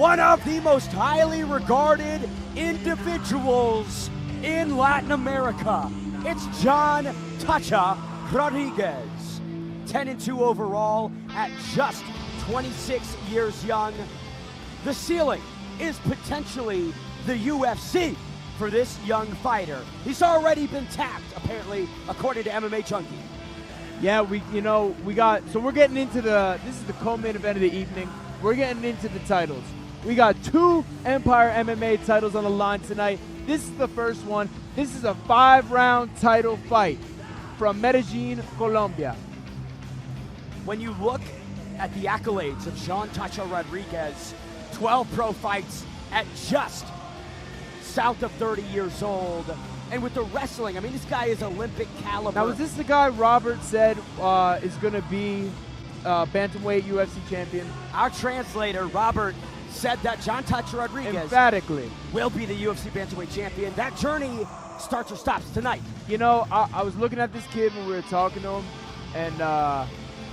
one of the most highly regarded individuals in Latin America. It's Jhon "Tacha" Rodriguez, 10-2 overall at just 26 years young. The ceiling is potentially the UFC for this young fighter. He's already been tapped, apparently, according to MMA Junkie. Yeah, we're getting into this is the co-main event of the evening. We're getting into the titles. We got 2 Empire MMA titles on the line tonight. This is the first one. This is a 5-round title fight from Medellin, Colombia. When you look at the accolades of Jhon "Tacha" Rodriguez, 12 pro fights at just south of 30 years old. And with the wrestling, I mean, this guy is Olympic caliber. Now, was this the guy Robert said is going to be bantamweight UFC champion? Our translator, Robert, said that Jhon "Tacha" Rodriguez emphatically will be the UFC bantamweight champion. That journey starts or stops tonight. You know, I was looking at this kid when we were talking to him, and I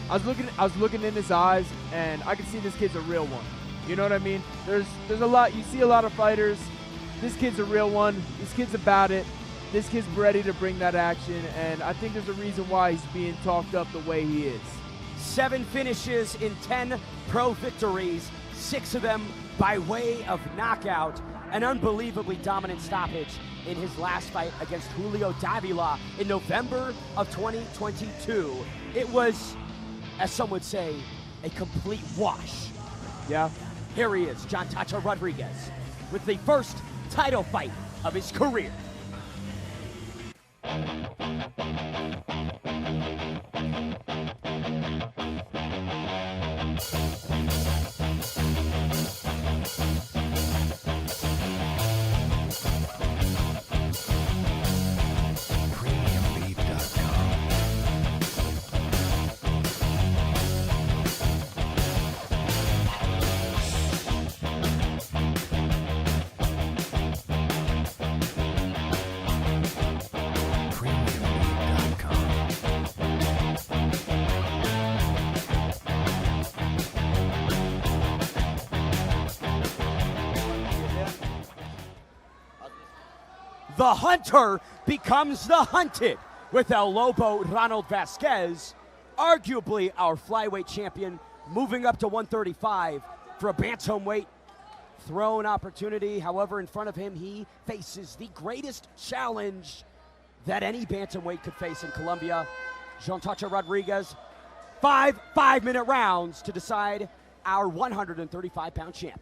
was looking in his eyes, and I could see this kid's a real one. You know what I mean? There's a lot. You see a lot of fighters. This kid's a real one. This kid's about it. This kid's ready to bring that action, and I think there's a reason why he's being talked up the way he is. 7 finishes in 10 pro victories, 6 of them by way of knockout. An unbelievably dominant stoppage in his last fight against Julio Davila in November of 2022. It was, as some would say, a complete wash. Yeah. Here he is, Jhon "Tacha" Rodriguez, with the first title fight of his career. The hunter becomes the hunted with El Lobo Ronald Vasquez, arguably our flyweight champion, moving up to 135 for a bantamweight throne opportunity. However, in front of him, he faces the greatest challenge that any bantamweight could face in Colombia. Jhon "Tacha" Rodriguez, 5 5-minute rounds to decide our 135-pound champ.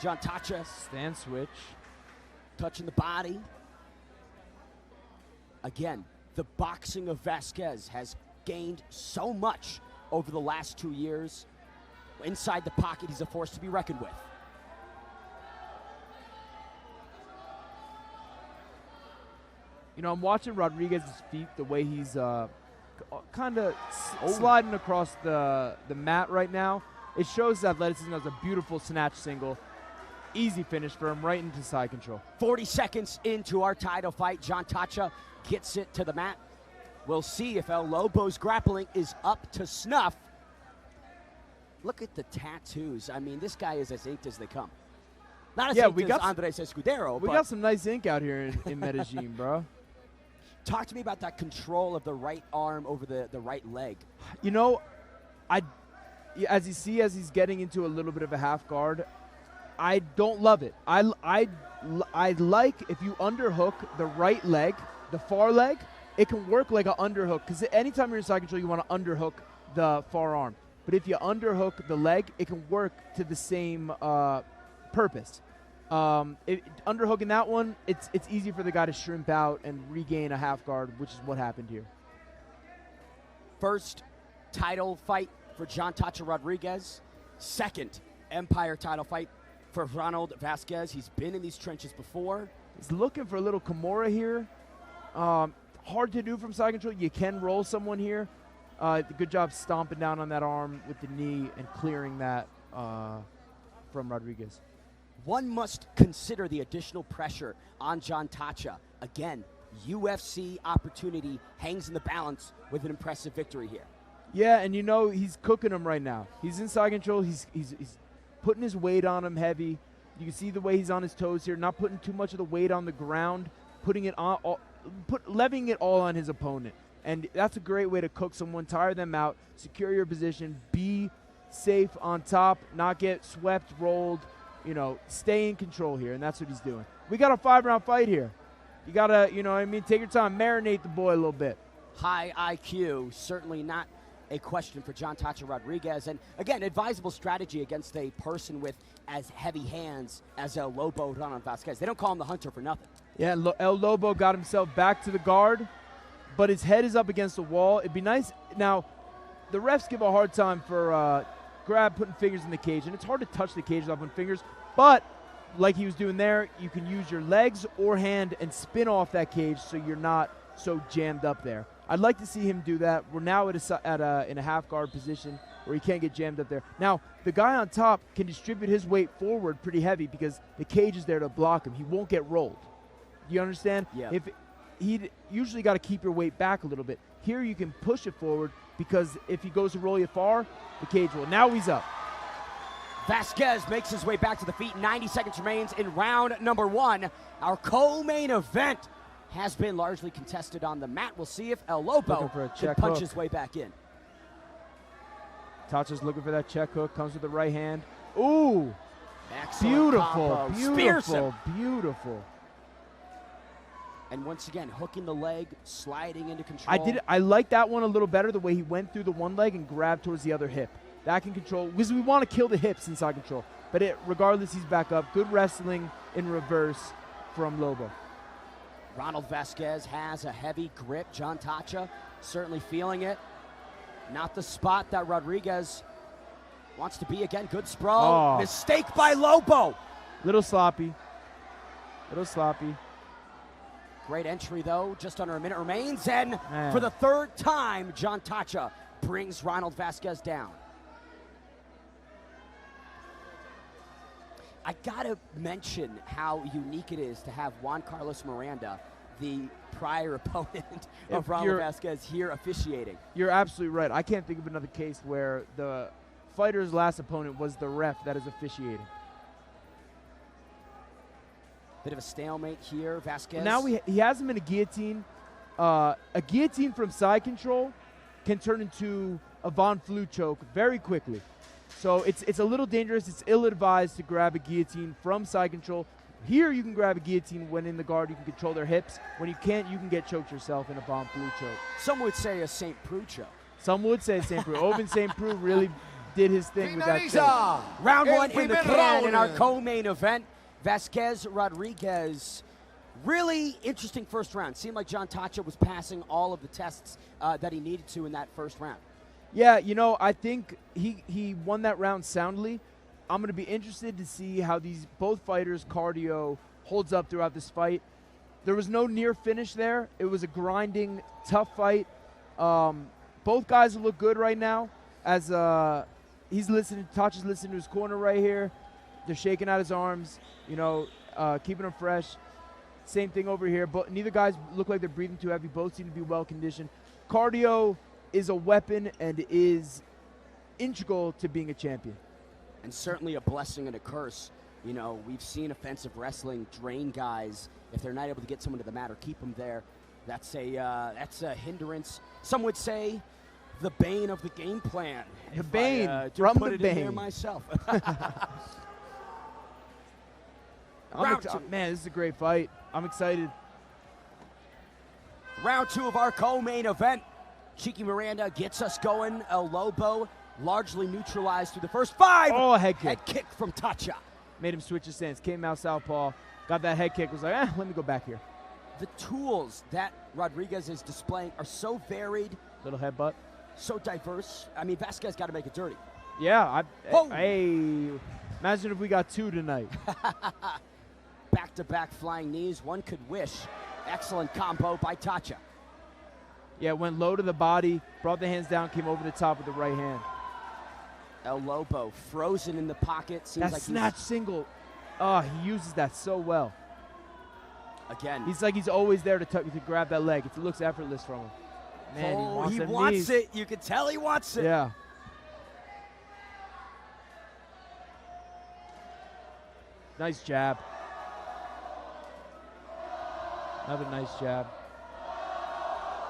Jhon "Tacha" stand switch, touching the body. Again, the boxing of Vasquez has gained so much over the last 2 years. Inside the pocket, he's a force to be reckoned with. You know, I'm watching Rodriguez's feet, the way he's kind of sliding across the mat right now. It shows athleticism. As a beautiful snatch single. Easy finish for him, right into side control. 40 seconds into our title fight, Jhon "Tacha" gets it to the mat. We'll see if El Lobo's grappling is up to snuff. Look at the tattoos. I mean, this guy is as inked as they come. Not as inked as Andres Escudero. We got some nice ink out here in Medellin, bro. Talk to me about that control of the right arm over the right leg. You know, as he's getting into a little bit of a half guard, I don't love it. I like if you underhook the right leg, the far leg, it can work like an underhook. Because anytime you're in side control, you want to underhook the far arm. But if you underhook the leg, it can work to the same purpose. Underhooking that one, it's easy for the guy to shrimp out and regain a half guard, which is what happened here. First title fight for Jhon "Tacha" Rodriguez. Second Empire title fight for Ronald Vasquez. He's been in these trenches before. He's looking for a little Kimura here. Hard to do from side control. You can roll someone here. Good job stomping down on that arm with the knee and clearing that from Rodriguez. One must consider the additional pressure on Jhon "Tacha. Again, UFC opportunity hangs in the balance with an impressive victory here. Yeah, and you know he's cooking him right now. He's in side control. He's putting his weight on him heavy. You can see the way he's on his toes here, not putting too much of the weight on the ground, putting it on, levying it all on his opponent. And that's a great way to cook someone, tire them out, secure your position, be safe on top, not get swept, rolled, you know, stay in control here, and that's what he's doing. We got a 5-round fight here. You got to, you know what I mean, take your time, marinate the boy a little bit. High IQ, certainly not a question for Jhon Tacha Rodriguez. And again, advisable strategy against a person with as heavy hands as El Lobo Ronald Vasquez. They don't call him the Hunter for nothing. Yeah, El Lobo got himself back to the guard, but his head is up against the wall. It'd be nice. Now, the refs give a hard time for putting fingers in the cage, and it's hard to touch the cage without putting fingers, but like he was doing there, you can use your legs or hand and spin off that cage so you're not so jammed up there. I'd like to see him do that. We're now in a half guard position where he can't get jammed up there. Now, the guy on top can distribute his weight forward pretty heavy because the cage is there to block him. He won't get rolled. Do you understand? Yeah. If he usually got to keep your weight back a little bit. Here you can push it forward because if he goes to roll you far, the cage will. Now he's up. Vasquez makes his way back to the feet. 90 seconds remains in round number 1. Our co-main event has been largely contested on the mat. We'll see if El Lobo can punch his way back in. Tacha's looking for that check hook. Comes with the right hand. Ooh. Excellent beautiful, combo. beautiful, beautiful. And once again, hooking the leg, sliding into control. I like that one a little better, the way he went through the one leg and grabbed towards the other hip. That can control, because we want to kill the hips inside control. But regardless, he's back up. Good wrestling in reverse from Lobo. Ronald Vasquez has a heavy grip. Jhon Tacha certainly feeling it. Not the spot that Rodriguez wants to be again. Good sprawl. Oh. Mistake by Lobo. Little sloppy. Little sloppy. Great entry, though. Just under a minute remains. And Man. for the third time, Jhon Tacha brings Ronald Vasquez down. I gotta mention how unique it is to have Juan Carlos Miranda, the prior opponent of Ronald Vasquez, here officiating. You're absolutely right. I can't think of another case where the fighter's last opponent was the ref that is officiating. Bit of a stalemate here, Vasquez. Now he has him in a guillotine. A guillotine from side control can turn into a Von Flue choke very quickly. So it's a little dangerous. It's ill-advised to grab a guillotine from side control. Here you can grab a guillotine when in the guard. You can control their hips. When you can't, you can get choked yourself in a Von Flue choke. Some would say a St. Preux choke. Some would say St. Preux. Oven St. Preux really did his thing with that choke. Round 1 in the can in our co-main event. Vasquez Rodriguez. Really interesting first round. Seemed like Jhon Tacha was passing all of the tests that he needed to in that first round. Yeah, you know, I think he won that round soundly. I'm going to be interested to see how both fighters' cardio holds up throughout this fight. There was no near finish there. It was a grinding, tough fight. Both guys look good right now as Tacha's listening to his corner right here. They're shaking out his arms, you know, keeping him fresh. Same thing over here. But neither guys look like they're breathing too heavy. Both seem to be well conditioned. Cardio is a weapon and is integral to being a champion. And certainly a blessing and a curse. You know, we've seen offensive wrestling drain guys if they're not able to get someone to the mat or keep them there. That's a hindrance. Some would say the bane of the game plan. The bane, from the bane. In there myself. Man, this is a great fight. I'm excited. Round 2 of our co-main event. Cheeky Miranda gets us going. El Lobo largely neutralized through the first 5. Oh, a head kick. Head kick from Tacha. Made him switch his stance. Came out southpaw. Got that head kick. Was like, let me go back here. The tools that Rodriguez is displaying are so varied. Little headbutt. So diverse. I mean, Vasquez got to make it dirty. Yeah. Hey, imagine if we got 2 tonight. Back-to-back flying knees. One could wish. Excellent combo by Tacha. Yeah, went low to the body, brought the hands down, came over the top with the right hand. El Lobo frozen in the pocket. Seems that like snatch single. Oh, he uses that so well. Again. He's always there to grab that leg. It looks effortless from him. Man, he wants it. You can tell he wants it. Yeah. Nice jab. Another nice jab.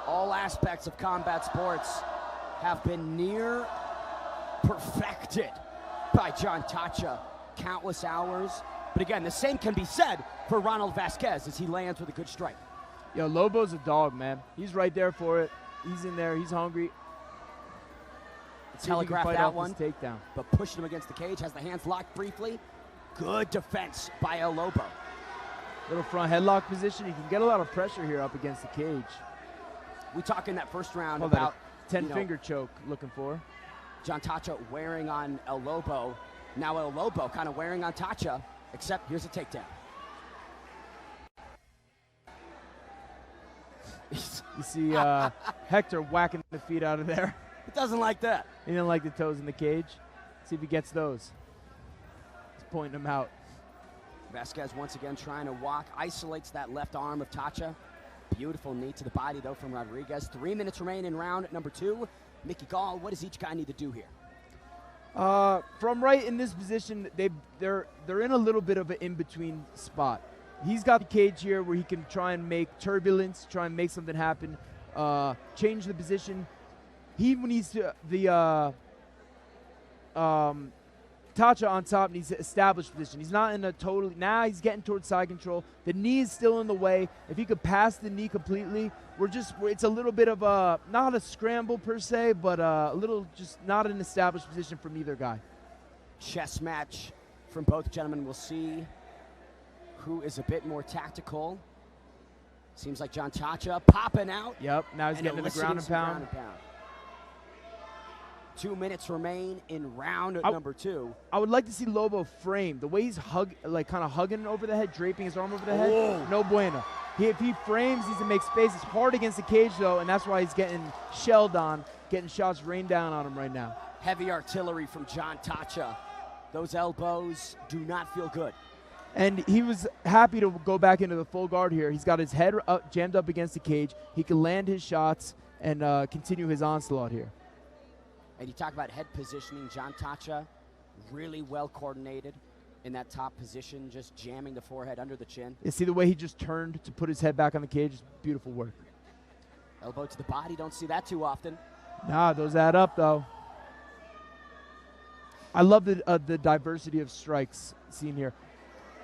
All aspects of combat sports have been near perfected by Jhon Tacha. Countless hours. But again, the same can be said for Ronald Vasquez as he lands with a good strike. Yo, Lobo's a dog, man. He's right there for it. He's in there. He's hungry. Telegraphed that one. Takedown. But pushed him against the cage. Has the hands locked briefly. Good defense by El Lobo. Little front headlock position. You can get a lot of pressure here up against the cage. We talked in that first round Call about that 10-finger choke looking for. Jhon Tacha wearing on El Lobo. Now El Lobo kind of wearing on Tacha, except here's a takedown. You see Hector whacking the feet out of there. He doesn't like that. He didn't like the toes in the cage. See if he gets those. He's pointing them out. Vasquez once again trying to walk, isolates that left arm of Tacha. Beautiful knee to the body, though, from Rodriguez. 3 minutes remain in round number 2. Mickey Gall, what does each guy need to do here? From right in this position, they're in a little bit of an in-between spot. He's got the cage here where he can try and make turbulence, try and make something happen, change the position. He needs to, Tacha on top needs to establish position. He's not in a totally, now he's getting towards side control. The knee is still in the way. If he could pass the knee completely, it's a little bit of a, not a scramble per se, but a little just not an established position from either guy. Chess match from both gentlemen. We'll see who is a bit more tactical. Seems like Jhon Tacha popping out. Yep, now he's getting to the ground and pound. 2 minutes remain in round number 2. I would like to see Lobo frame. The way he's kind of hugging over the head, draping his arm over the head, no bueno. If he frames, he's to make space. It's hard against the cage, though, and that's why he's getting shelled on, getting shots rained down on him right now. Heavy artillery from Jhon Tacha. Those elbows do not feel good. And he was happy to go back into the full guard here. He's got his head jammed up against the cage. He can land his shots and continue his onslaught here. And you talk about head positioning. Jhon Tacha, really well coordinated in that top position, just jamming the forehead under the chin. You see the way he just turned to put his head back on the cage? It's beautiful work. Elbow to the body, don't see that too often. Nah, those add up, though. I love the diversity of strikes seen here.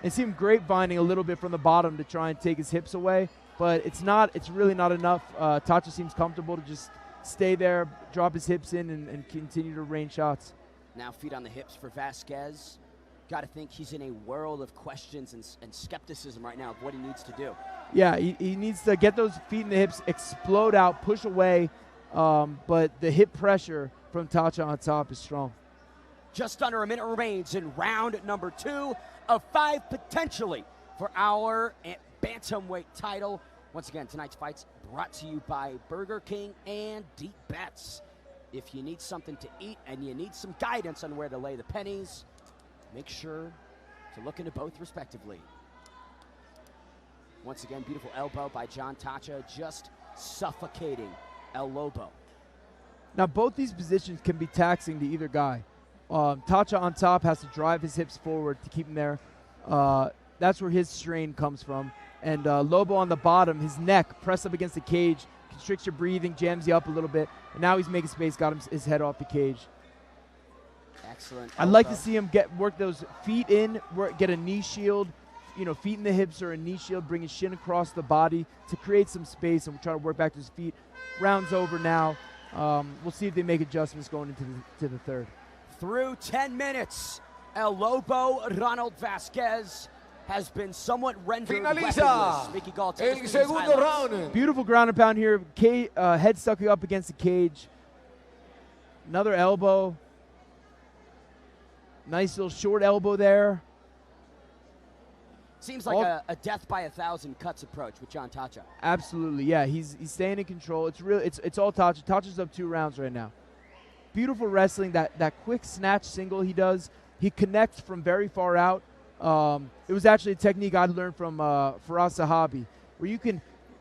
It seemed grapevining a little bit from the bottom to try and take his hips away, but it's really not enough. Tacha seems comfortable to just stay there, drop his hips in, and continue to rain shots. Now feet on the hips for Vasquez. Got to think he's in a world of questions and skepticism right now of what he needs to do. Yeah, he needs to get those feet in the hips, explode out, push away, but the hip pressure from Tacha on top is strong. Just under a minute remains in round number 2 of 5 potentially for our bantamweight title. Once again, tonight's fight's brought to you by Burger King and Deep Bets. If you need something to eat and you need some guidance on where to lay the pennies, make sure to look into both respectively. Once again, beautiful elbow by Jhon Tacha, just suffocating El Lobo. Now, both these positions can be taxing to either guy. Tacha on top has to drive his hips forward to keep him there. That's where his strain comes from. And Lobo on the bottom, his neck pressed up against the cage, constricts your breathing, jams you up a little bit. And now he's making space, got his head off the cage. Excellent. I'd like to see him work those feet in, get a knee shield, feet in the hips or a knee shield, bring his shin across the body to create some space, and we'll try to work back to his feet. Round's over now. We'll see if they make adjustments going into the third. Through 10 minutes, El Lobo Ronald Vasquez has been somewhat rendered weaponless. Mickey Gall takes us through these highlights. Beautiful ground and pound here. Head stuck up against the cage. Another elbow. Nice little short elbow there. Seems like a death by 1,000 cuts approach with Jhon Tacha. Absolutely, yeah. He's staying in control. It's all Tacha. Tacha's up 2 rounds right now. Beautiful wrestling. That quick snatch single he does. He connects from very far out. It was actually a technique I learned from Faraz Sahabi, where you can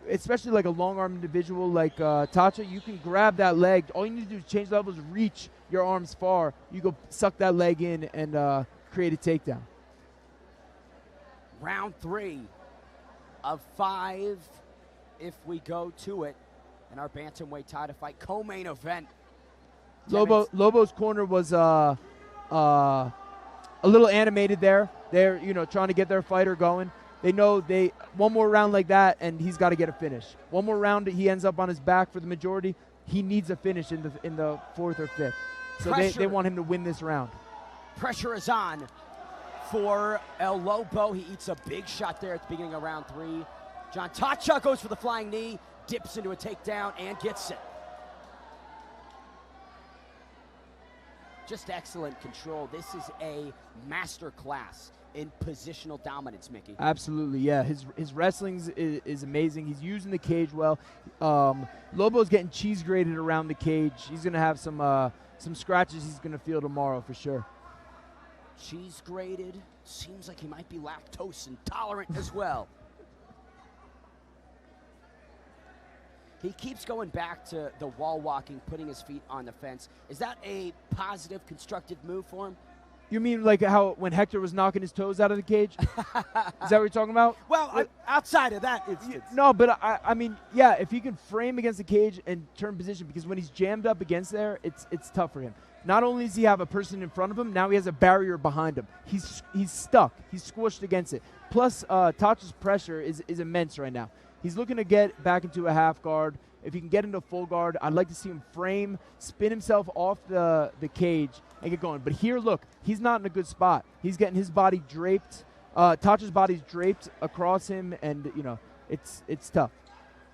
especially like a long arm individual like Tacha, you can grab that leg. All you need to do is change levels, reach your arms far. You go suck that leg in and create a takedown. Round 3 of 5, if we go to it, in our bantamweight title fight, co-main event. Lobo's corner was a little animated there. They're trying to get their fighter going. They know one more round like that, and he's got to get a finish. One more round, he ends up on his back for the majority. He needs a finish in the 4th or 5th. So they want him to win this round. Pressure is on for El Lobo. He eats a big shot there at the beginning of round 3. Jhon Tacha goes for the flying knee, dips into a takedown, and gets it. Just excellent control. This is a master class in positional dominance, Mickey. Absolutely, yeah. His wrestling is amazing. He's using the cage well. Lobo's getting cheese grated around the cage. He's going to have some scratches he's going to feel tomorrow for sure. Cheese grated. Seems like he might be lactose intolerant as well. He keeps going back to the wall walking, putting his feet on the fence. Is that a positive, constructive move for him? You mean like how when Hector was knocking his toes out of the cage? Is that what you're talking about? Well, outside of that instance. No, but I mean, yeah, if he can frame against the cage and turn position, because when he's jammed up against there, it's tough for him. Not only does he have a person in front of him, now he has a barrier behind him. He's stuck. He's squished against it. Plus, Tacha's pressure is immense right now. He's looking to get back into a half guard. If he can get into full guard, I'd like to see him frame, spin himself off the cage, and get going. But here, look, he's not in a good spot. He's getting his body draped. Tacha's body's draped across him, and, it's tough.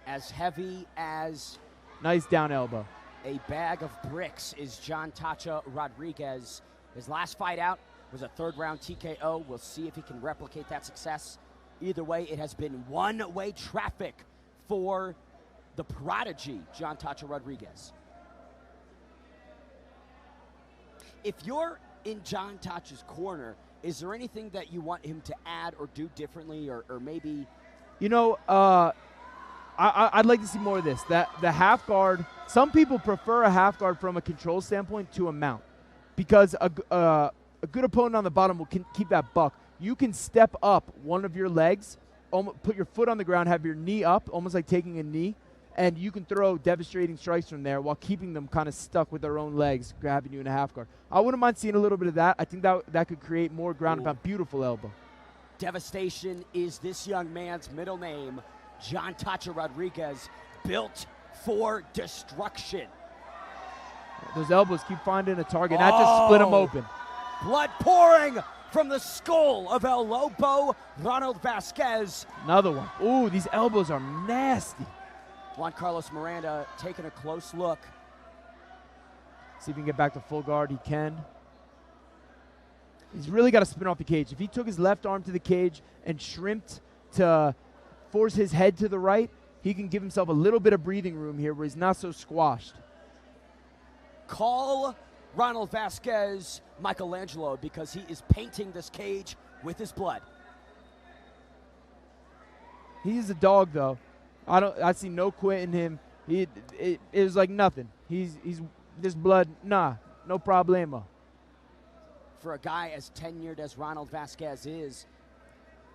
As heavy as nice down elbow. A bag of bricks is Jhon Tacha Rodriguez. His last fight out was a 3rd-round TKO. We'll see if he can replicate that success. Either way, it has been one-way traffic for the prodigy, Jhon Tacha Rodriguez. If you're in Jhon Tacha's corner, is there anything that you want him to add or do differently, or maybe? I'd like to see more of this. The half guard, some people prefer a half guard from a control standpoint to a mount, because a good opponent on the bottom will keep that buck. You can step up one of your legs, put your foot on the ground, have your knee up, almost like taking a knee, and you can throw devastating strikes from there while keeping them kind of stuck with their own legs, grabbing you in a half guard. I wouldn't mind seeing a little bit of that. I think that could create more ground and pound. Beautiful elbow. Devastation is this young man's middle name. Jhon Tacha Rodriguez, built for destruction. Those elbows keep finding a target, not just split them open. Blood pouring from the skull of El Lobo, Ronald Vasquez. Another one. Ooh, these elbows are nasty. Juan Carlos Miranda taking a close look. See if he can get back to full guard. He can. He's really got to spin off the cage. If he took his left arm to the cage and shrimped to force his head to the right, he can give himself a little bit of breathing room here where he's not so squashed. Call Ronald Vasquez Michelangelo, because he is painting this cage with his blood. He's a dog, though. I see no quit in him. It was like nothing. He's this blood, no problemo. For a guy as tenured as Ronald Vasquez is,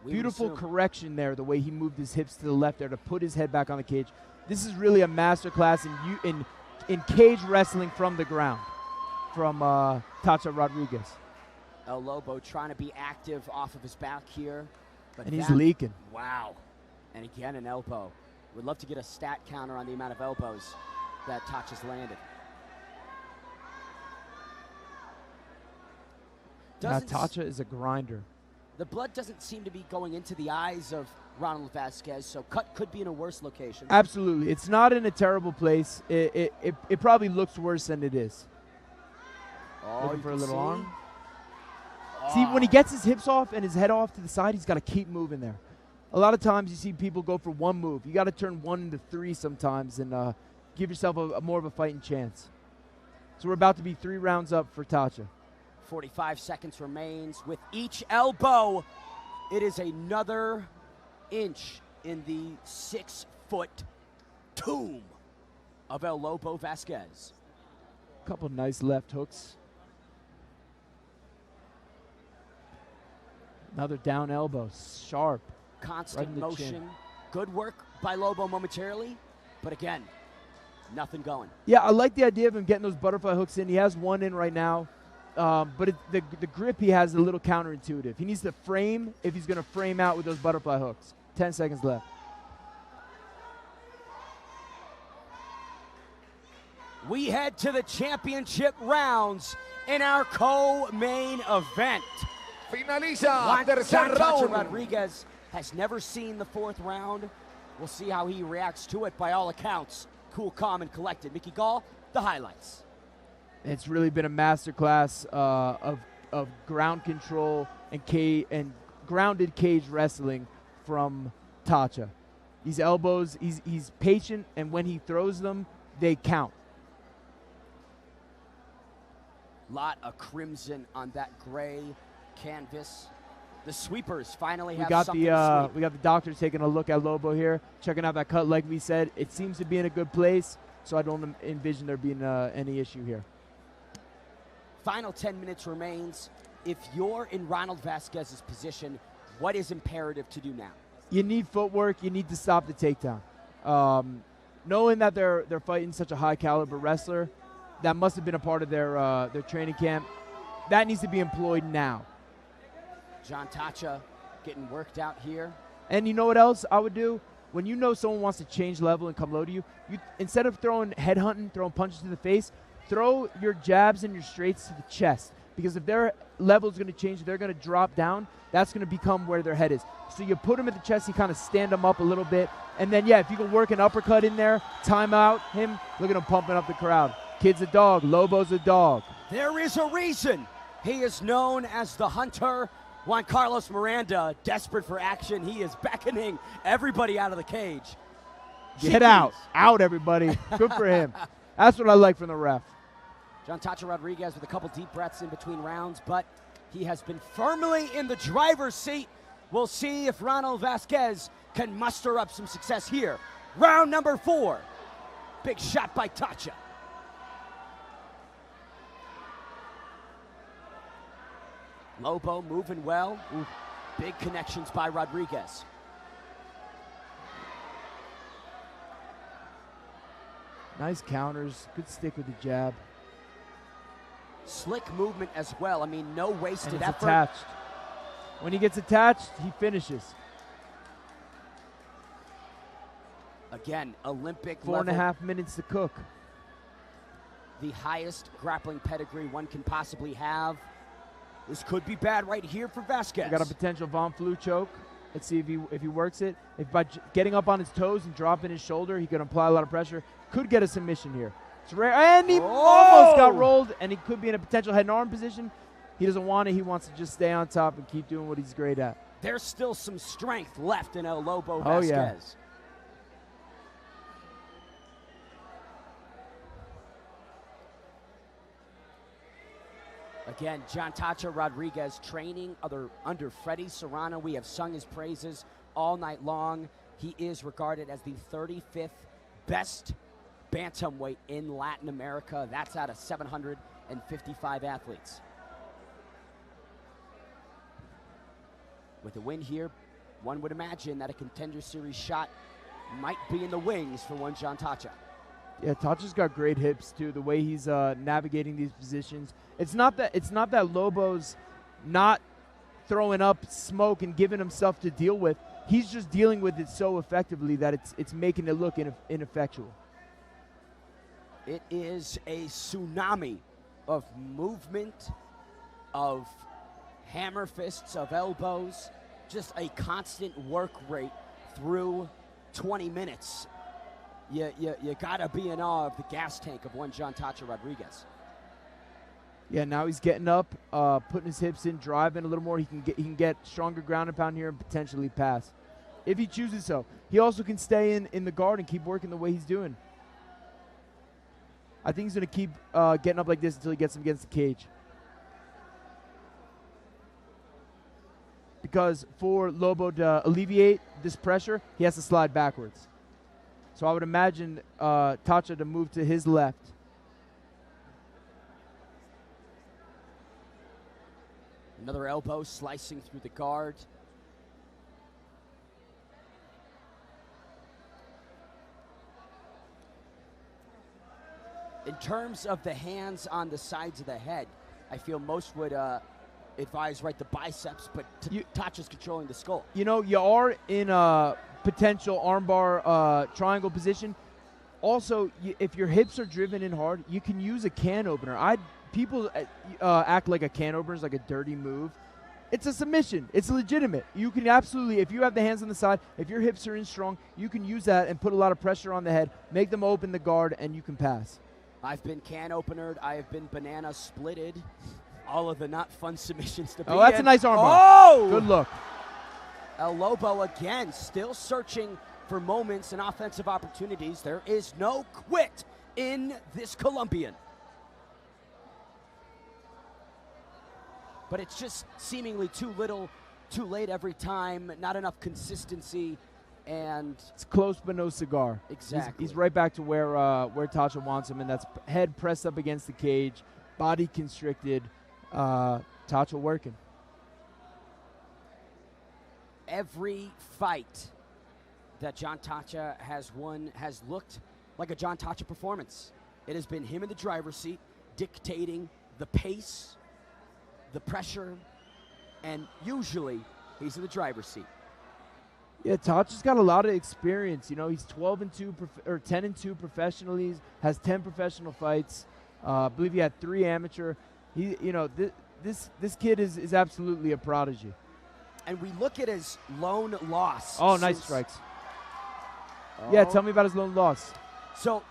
beautiful correction there, the way he moved his hips to the left there to put his head back on the cage. This is really a masterclass in cage wrestling from the ground from Tacha Rodriguez. El Lobo trying to be active off of his back here. And he's leaking. Wow. And again, an elbow. We'd love to get a stat counter on the amount of elbows that Tacha's landed. Tacha is a grinder. The blood doesn't seem to be going into the eyes of Ronald Vasquez, so cut could be in a worse location. Absolutely. It's not in a terrible place. It probably looks worse than it is. Looking for a little arm. See, when he gets his hips off and his head off to the side, he's got to keep moving there. A lot of times you see people go for one move. You got to turn 1 into 3 sometimes and give yourself a more of a fighting chance. So we're about to be 3 rounds up for Tacha. 45 seconds remains. With each elbow, it is another inch in the 6 foot tomb of El Lobo Vasquez. Couple nice left hooks. Another down elbow, sharp. Constant right motion. chin. Good work by Lobo momentarily, but again, nothing going. Yeah, I like the idea of him getting those butterfly hooks in. He has one in right now, but the grip he has is a little counterintuitive. He needs to frame if he's going to frame out with those butterfly hooks. 10 seconds left. We head to the championship rounds in our co-main event. Finaliza, tercer Jhon round. Rodriguez has never seen the fourth round. We'll see how he reacts to it. By all accounts, cool, calm, and collected. Mickey Gall, the highlights. It's really been a masterclass of ground control and grounded cage wrestling from Tacha. These elbows, he's patient, and when he throws them, they count. Lot of crimson on that gray canvas. The sweepers finally have We got something to sweep. the doctor taking a look at Lobo here, checking out that cut. Like we said, it seems to be in a good place, so I don't envision there being any issue here. Final 10 minutes remains. If you're in Ronald Vasquez's position, what is imperative to do now? You need footwork. You need to stop the takedown. Knowing that they're fighting such a high caliber wrestler, that must have been a part of their training camp. That needs to be employed now. Jhon Tacha getting worked out here. And you know what else I would do? When you know someone wants to change level and come low to you, instead of throwing headhunting, throwing punches to the face, throw your jabs and your straights to the chest. Because if their level is going to change, if they're going to drop down, that's going to become where their head is. So you put them at the chest, you kind of stand them up a little bit. And then, yeah, if you can work an uppercut in there, time out him, look at him pumping up the crowd. Kid's a dog. Lobo's a dog. There is a reason he is known as the Hunter. Juan Carlos Miranda, desperate for action. He is beckoning everybody out of the cage. Get out. Out, everybody. Good for him. That's what I like from the ref. Jhon Tacha Rodriguez with a couple deep breaths in between rounds, but he has been firmly in the driver's seat. We'll see if Ronald Vasquez can muster up some success here. Round number 4. Big shot by Tacha. Lobo moving well. Ooh, big connections by Rodriguez. Nice counters. Good stick with the jab. Slick movement as well. I mean, no wasted And it's effort. attached. When he gets attached, he finishes. Again, Olympic 4.5 minutes to cook. The highest grappling pedigree one can possibly have. This could be bad right here for Vasquez. We got a potential Von Flue choke. Let's see if he works it. If by getting up on his toes and dropping his shoulder, he can apply a lot of pressure. Could get a submission here. It's rare, and he almost got rolled, and he could be in a potential head and arm position. He doesn't want it. He wants to just stay on top and keep doing what he's great at. There's still some strength left in El Lobo Oh, Vasquez. yeah. Again, Jhon Tacha Rodriguez training under Freddie Serrano. We have sung his praises all night long. He is regarded as the 35th best bantamweight in Latin America. That's out of 755 athletes. With a win here, one would imagine that a Contender Series shot might be in the wings for one Jhon Tacha. Yeah, Tacha's got great hips too. The way he's navigating these positions. It's not that Lobo's not throwing up smoke and giving himself to deal with. He's just dealing with it so effectively that it's making it look ineffectual. It is a tsunami of movement, of hammer fists, of elbows, just a constant work rate through 20 minutes. You gotta be in awe of the gas tank of one Jhon Tacha Rodriguez. Yeah, now he's getting up, putting his hips in, driving a little more. He can get stronger ground and pound here and potentially pass, if he chooses so. He also can stay in the guard and keep working the way he's doing. I think he's gonna keep getting up like this until he gets him against the cage. Because for Lobo to alleviate this pressure, he has to slide backwards. So I would imagine Tacha to move to his left. Another elbow slicing through the guard. In terms of the hands on the sides of the head, I feel most would advise right the biceps, but Tacha's controlling the skull. You know, you are in a potential armbar triangle position. Also, if your hips are driven in hard, you can use a can opener. People act like a can opener is like a dirty move. It's a submission. It's legitimate. You can absolutely, if you have the hands on the side, if your hips are in strong, you can use that and put a lot of pressure on the head, make them open the guard, and you can pass. I've been can openered. I have been banana splitted. All of the not fun submissions to be Oh, that's in. a nice armbar. Oh! Good look. El Lobo again, still searching for moments and offensive opportunities. There is no quit in this Colombian. But it's just seemingly too little, too late every time. Not enough consistency. And it's close but no cigar. Exactly. He's right back to where Tacha wants him, and that's head pressed up against the cage, body constricted, Tacha working. Every fight that Jhon Tacha has won has looked like a Jhon Tacha performance. It has been him in the driver's seat, dictating the pace, the pressure, and usually he's in the driver's seat. Yeah, Tacha's got a lot of experience. You know, he's 12-2 or 10-2 professionally. Has 10 professional fights. I believe he had 3 amateur. This kid is absolutely a prodigy. And we look at his lone loss. Oh, nice strikes. Yeah, tell me about his lone loss. So,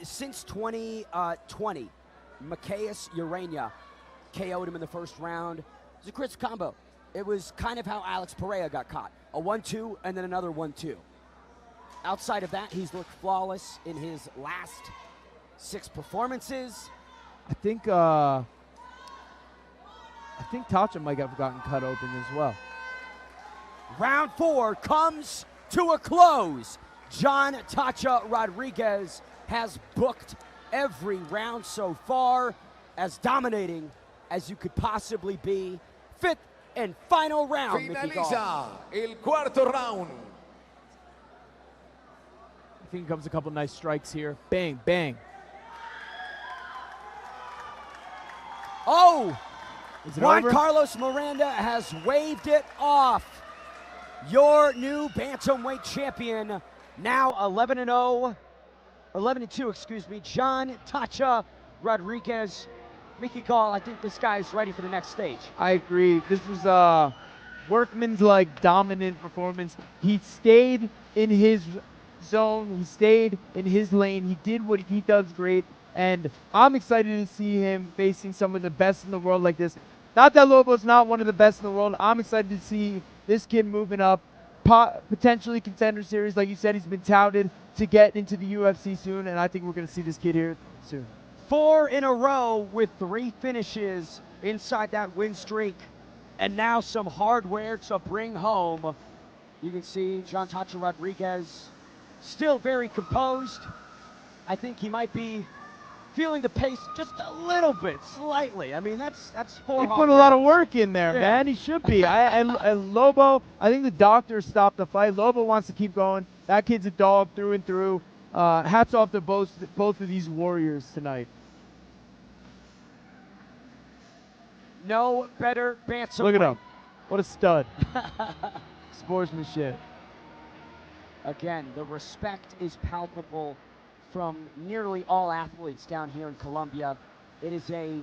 since 2020, Macias Urania KO'd him in the first round. It was a crisp combo. It was kind of how Alex Pereira got caught. A 1-2 and then another 1-2. Outside of that, he's looked flawless in his last 6 performances. I think Tacha might have gotten cut open as well. Round 4 comes to a close. Jhon Tacha Rodriguez has booked every round so far, as dominating as you could possibly be. 5th and final round. Finaliza el cuarto round. I think comes a couple nice strikes here. Bang, bang. Oh! Juan over? Carlos Miranda has waved it off. Your new bantamweight champion, now 11-0, 11-2, excuse me, Jhon Tacha Rodriguez. Mickey Gall, I think this guy's ready for the next stage. I agree. This was a workman's-like dominant performance. He stayed in his zone. He stayed in his lane. He did what he does great. And I'm excited to see him facing some of the best in the world like this. Not that Lobo's not one of the best in the world. I'm excited to see this kid moving up. Potentially contender series. Like you said, he's been touted to get into the UFC soon. And I think we're going to see this kid here soon. 4 in a row with 3 finishes inside that win streak. And now some hardware to bring home. You can see Jhon Tacha Rodriguez still very composed. I think he might be feeling the pace just a little bit, slightly. I mean, that's He put a lot of work in there, man. He should be. And Lobo, I think the doctor stopped the fight. Lobo wants to keep going. That kid's a dog through and through. Hats off to both of these warriors tonight. No better bantamweight. Look at him. What a stud. Sportsmanship. Again, the respect is palpable from nearly all athletes down here in Colombia. It is we're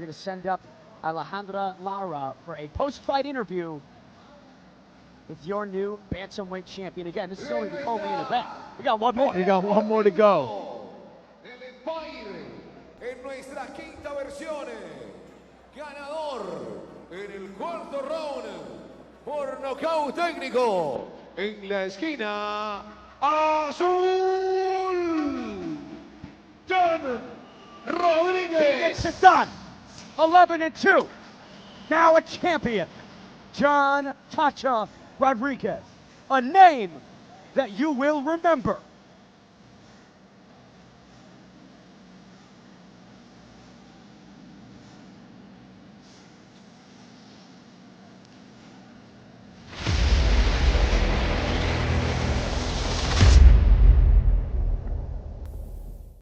going to send up Alejandra Lara for a post-fight interview with your new bantamweight champion. Again, this is only the co-main event. We got one more. We got one more to go. En nuestra quinta versión, ganador en el cuarto round por nocaut técnico en la esquina azul, Jhon Rodriguez. It's done. 11-2. Now a champion. Jhon Chacha Rodriguez, a name that you will remember